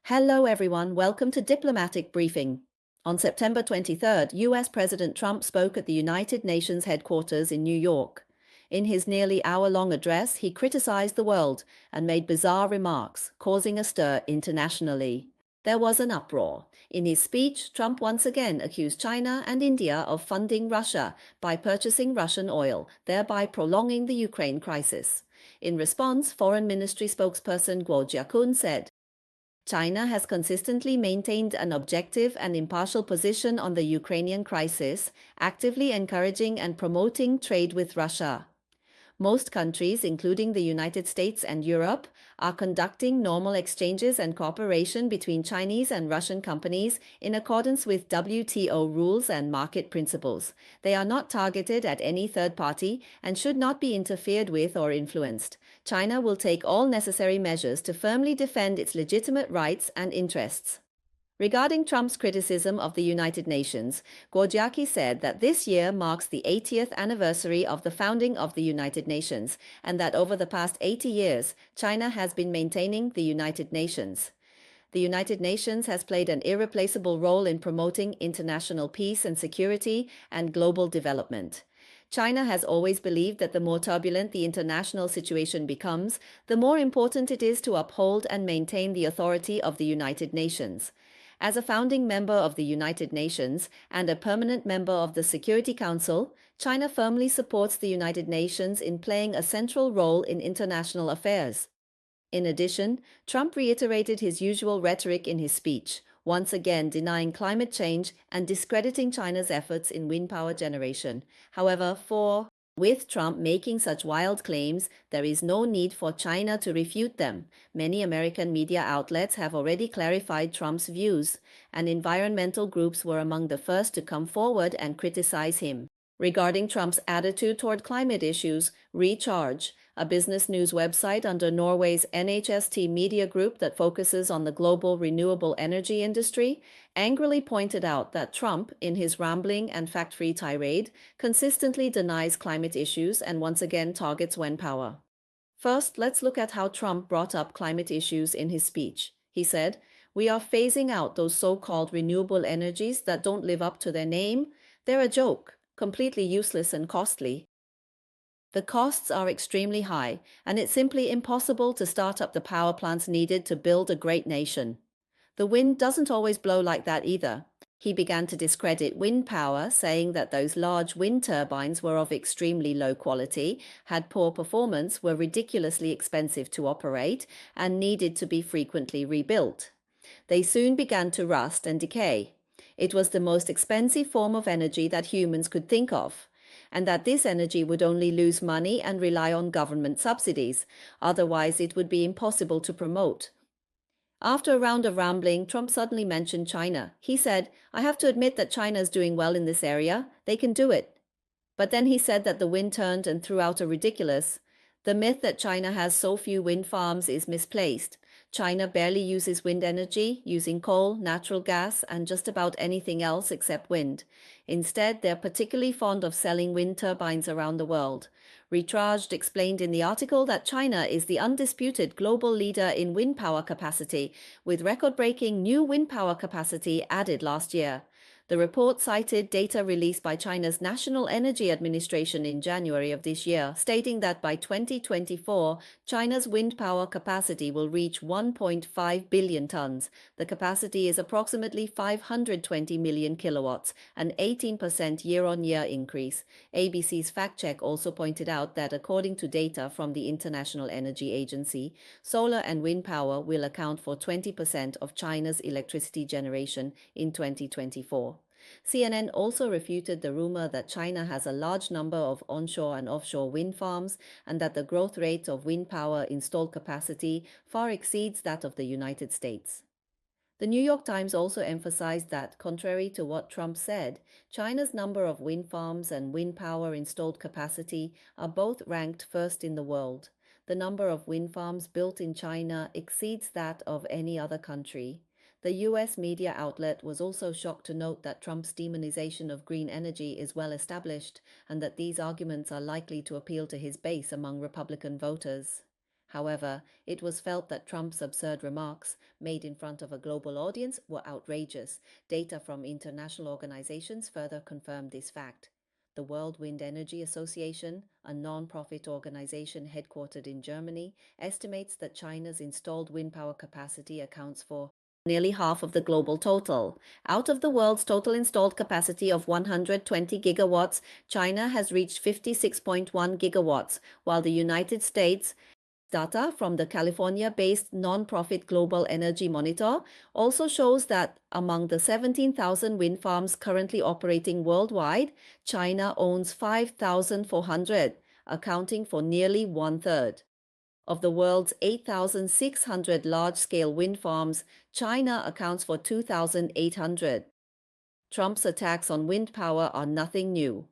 Hello, everyone. Welcome to Diplomatic Briefing. On September 23rd, US President Trump spoke at the United Nations headquarters in New York. In his nearly hour-long address, he criticized the world and made bizarre remarks, causing a stir internationally. There was an uproar. In his speech, Trump once again accused China and India of funding Russia by purchasing Russian oil, thereby prolonging the Ukraine crisis. In response, Foreign Ministry spokesperson郭嘉昆said, China has consistently maintained an objective and impartial position on the Ukrainian crisis, actively encouraging and promoting trade with Russia. Most countries, including the United States and Europe, are conducting normal exchanges and cooperation between Chinese and Russian companies in accordance with WTO rules and market principles. They are not targeted at any third party and should not be interfered with or influenced. China will take all necessary measures to firmly defend its legitimate rights and interests. Regarding Trump's criticism of the United Nations, Gordiaki said that this year marks the 80th anniversary of the founding of the United Nations, and that over the past 80 years, China has been maintaining the United Nations. The United Nations has played an irreplaceable role in promoting international peace and security and global development. China has always believed that the more turbulent the international situation becomes, the more important it is to uphold and maintain the authority of the United Nations. As a founding member of the United Nations and a permanent member of the Security Council, China firmly supports the United Nations in playing a central role in international affairs. In addition, Trump reiterated his usual rhetoric in his speech, once again denying climate change and discrediting China's efforts in wind power generation. However, with Trump making such wild claims, there is no need for China to refute them. Many American media outlets have already clarified Trump's views, and environmental groups were among the first to come forward and criticize him. Regarding Trump's attitude toward climate issues, Recharge, a business news website under Norway's NHST media group that focuses on the global renewable energy industry, angrily pointed out that Trump, in his rambling and fact-free tirade, consistently denies climate issues and once again targets wind power. First, let's look at how Trump brought up climate issues in his speech. He said, "We are phasing out those so-called renewable energies that don't live up to their name. They're a joke, completely useless and costly. The costs are extremely high, and it's simply impossible to start up the power plants needed to build a great nation. The wind doesn't always blow like that either." He began to discredit wind power, saying that those large wind turbines were of extremely low quality, had poor performance, were ridiculously expensive to operate, and needed to be frequently rebuilt. They soon began to rust and decay. It was the most expensive form of energy that humans could think of, and that this energy would only lose money and rely on government subsidies. Otherwise, it would be impossible to promote. After a round of rambling, Trump suddenly mentioned China. He said, "I have to admit that China is doing well in this area. They can do it." But then he said that the wind turned and threw out a ridiculous, "The myth that China has so few wind farms is misplaced. China barely uses wind energy, using coal, natural gas, and just about anything else except wind. Instead, they're particularly fond of selling wind turbines around the world." Recharged explained in the article that China is the undisputed global leader in wind power capacity, with record-breaking new wind power capacity added last year. The report cited data released by China's National Energy Administration in January of this year, stating that by 2024, China's wind power capacity will reach 1.5 billion tons. The capacity is approximately 520 million kilowatts, an 18% year-on-year increase. ABC's fact check also pointed out that according to data from the International Energy Agency, solar and wind power will account for 20% of China's electricity generation in 2024. CNN also refuted the rumor that China has a large number of onshore and offshore wind farms and that the growth rate of wind power installed capacity far exceeds that of the United States. The New York Times also emphasized that, contrary to what Trump said, China's number of wind farms and wind power installed capacity are both ranked first in the world. The number of wind farms built in China exceeds that of any other country. The US media outlet was also shocked to note that Trump's demonization of green energy is well established and that these arguments are likely to appeal to his base among Republican voters. However, it was felt that Trump's absurd remarks, made in front of a global audience, were outrageous. Data from international organizations further confirmed this fact. The World Wind Energy Association, a non-profit organization headquartered in Germany, estimates that China's installed wind power capacity accounts for nearly half of the global total. Out of the world's total installed capacity of 120 gigawatts, China has reached 56.1 gigawatts, while the United States, data from the California-based non-profit Global Energy Monitor, also shows that among the 17,000 wind farms currently operating worldwide, China owns 5,400, accounting for nearly one-third. Of the world's 8,600 large-scale wind farms, China accounts for 2,800. Trump's attacks on wind power are nothing new.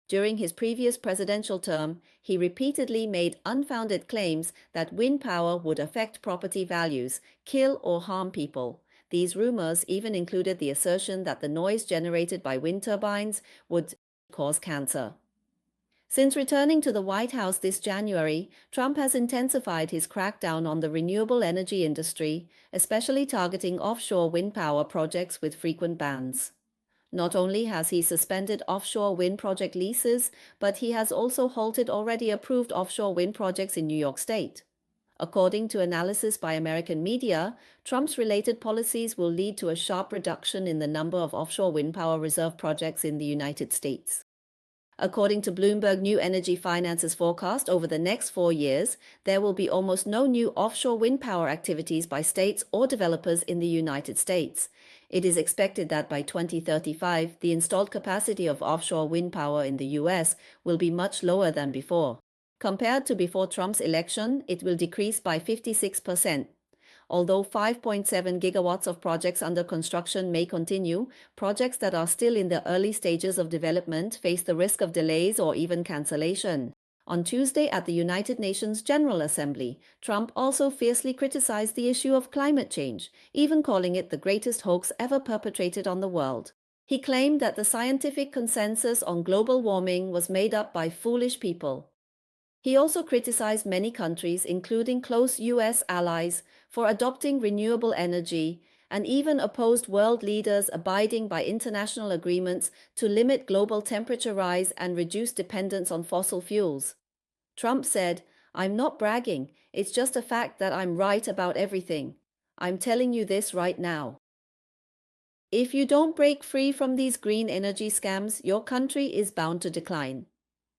During his previous presidential term, he repeatedly made unfounded claims that wind power would affect property values, kill or harm people. These rumors even included the assertion that the noise generated by wind turbines would cause cancer. Since returning to the White House this January, Trump has intensified his crackdown on the renewable energy industry, especially targeting offshore wind power projects with frequent bans. Not only has he suspended offshore wind project leases, but he has also halted already approved offshore wind projects in New York State. According to analysis by American media, Trump's related policies will lead to a sharp reduction in the number of offshore wind power reserve projects in the United States. According to Bloomberg New Energy Finance's forecast, over the next 4 years, there will be almost no new offshore wind power activities by states or developers in the United States. It is expected that by 2035, the installed capacity of offshore wind power in the U.S. will be much lower than before. Compared to before Trump's election, it will decrease by 56%. Although 5.7 gigawatts of projects under construction may continue, projects that are still in the early stages of development face the risk of delays or even cancellation. On Tuesday at the United Nations General Assembly, Trump also fiercely criticized the issue of climate change, even calling it the greatest hoax ever perpetrated on the world. He claimed that the scientific consensus on global warming was made up by foolish people. He also criticized many countries, including close U.S. allies, for adopting renewable energy, and even opposed world leaders abiding by international agreements to limit global temperature rise and reduce dependence on fossil fuels. Trump said, "I'm not bragging, it's just a fact that I'm right about everything. I'm telling you this right now. If you don't break free from these green energy scams, your country is bound to decline."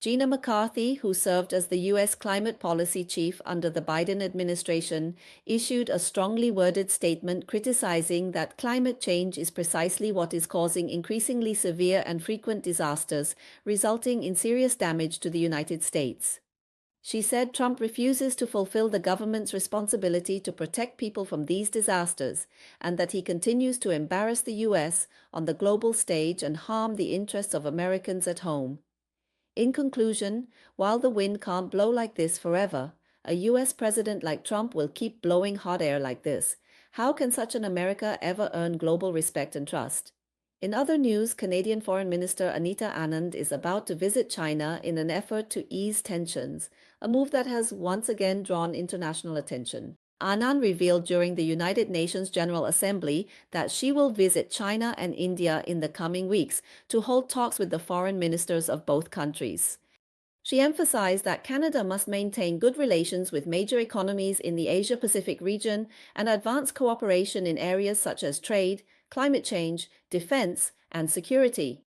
Gina McCarthy, who served as the U.S. climate policy chief under the Biden administration, issued a strongly worded statement criticizing that climate change is precisely what is causing increasingly severe and frequent disasters, resulting in serious damage to the United States. She said Trump refuses to fulfill the government's responsibility to protect people from these disasters, and that he continues to embarrass the U.S. on the global stage and harm the interests of Americans at home. In conclusion, while the wind can't blow like this forever, a U.S. president like Trump will keep blowing hot air like this. How can such an America ever earn global respect and trust? In other news, Canadian Foreign Minister Anita Anand is about to visit China in an effort to ease tensions, a move that has once again drawn international attention. Anand revealed during the United Nations General Assembly that she will visit China and India in the coming weeks to hold talks with the foreign ministers of both countries. She emphasized that Canada must maintain good relations with major economies in the Asia-Pacific region and advance cooperation in areas such as trade, climate change, defense, and security.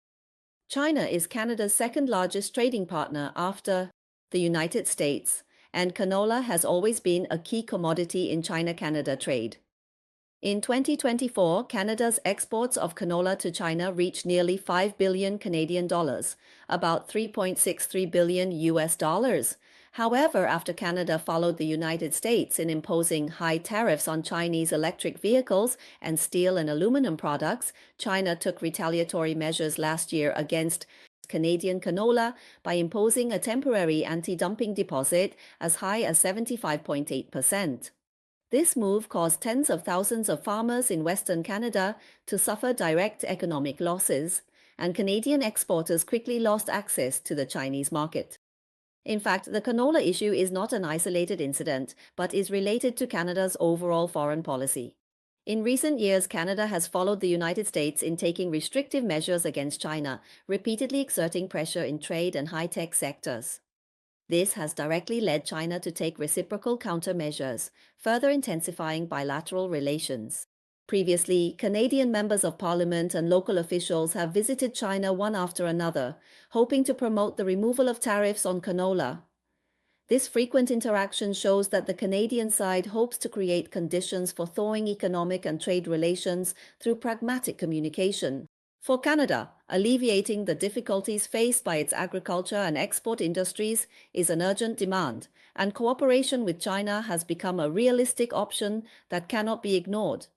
China is Canada's second-largest trading partner after the United States, and canola has always been a key commodity in China-Canada trade. In 2024, Canada's exports of canola to China reached nearly 5 billion Canadian dollars, about $3.63 billion US dollars. However, after Canada followed the United States in imposing high tariffs on Chinese electric vehicles and steel and aluminum products, China took retaliatory measures last year against Canadian canola by imposing a temporary anti-dumping deposit as high as 75.8%. This move caused tens of thousands of farmers in Western Canada to suffer direct economic losses, and Canadian exporters quickly lost access to the Chinese market. In fact, the canola issue is not an isolated incident, but is related to Canada's overall foreign policy. In recent years, Canada has followed the United States in taking restrictive measures against China, repeatedly exerting pressure in trade and high-tech sectors. This has directly led China to take reciprocal countermeasures, further intensifying bilateral relations. Previously, Canadian members of parliament and local officials have visited China one after another, hoping to promote the removal of tariffs on canola. This frequent interaction shows that the Canadian side hopes to create conditions for thawing economic and trade relations through pragmatic communication. For Canada, alleviating the difficulties faced by its agriculture and export industries is an urgent demand, and cooperation with China has become a realistic option that cannot be ignored.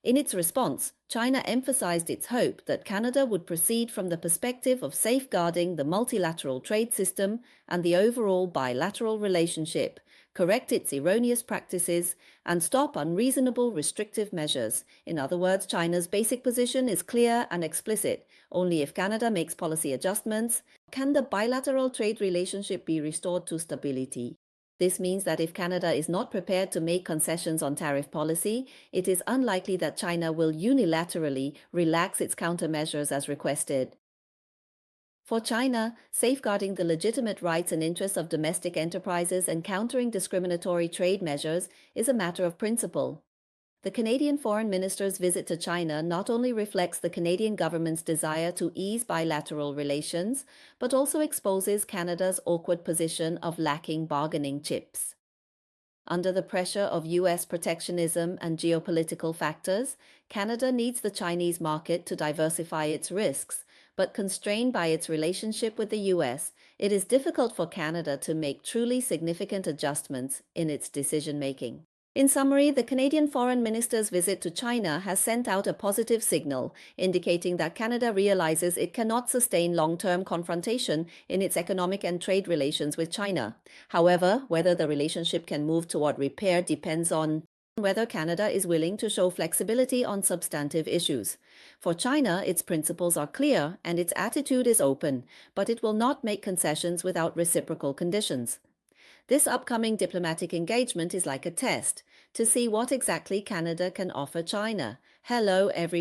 In its response, China emphasized its hope that Canada would proceed from the perspective of safeguarding the multilateral trade system and the overall bilateral relationship, correct its erroneous practices, and stop unreasonable restrictive measures. In other words, China's basic position is clear and explicit. Only if Canada makes policy adjustments can the bilateral trade relationship be restored to stability. This means that if Canada is not prepared to make concessions on tariff policy, it is unlikely that China will unilaterally relax its countermeasures as requested. For China, safeguarding the legitimate rights and interests of domestic enterprises and countering discriminatory trade measures is a matter of principle. The Canadian Foreign Minister's visit to China not only reflects the Canadian government's desire to ease bilateral relations, but also exposes Canada's awkward position of lacking bargaining chips. Under the pressure of U.S. protectionism and geopolitical factors, Canada needs the Chinese market to diversify its risks, but constrained by its relationship with the U.S., it is difficult for Canada to make truly significant adjustments in its decision-making. In summary, the Canadian Foreign Minister's visit to China has sent out a positive signal, indicating that Canada realizes it cannot sustain long-term confrontation in its economic and trade relations with China. However, whether the relationship can move toward repair depends on whether Canada is willing to show flexibility on substantive issues. For China, its principles are clear and its attitude is open, but it will not make concessions without reciprocal conditions. This upcoming diplomatic engagement is like a test to see what exactly Canada can offer China. Hello, everyone.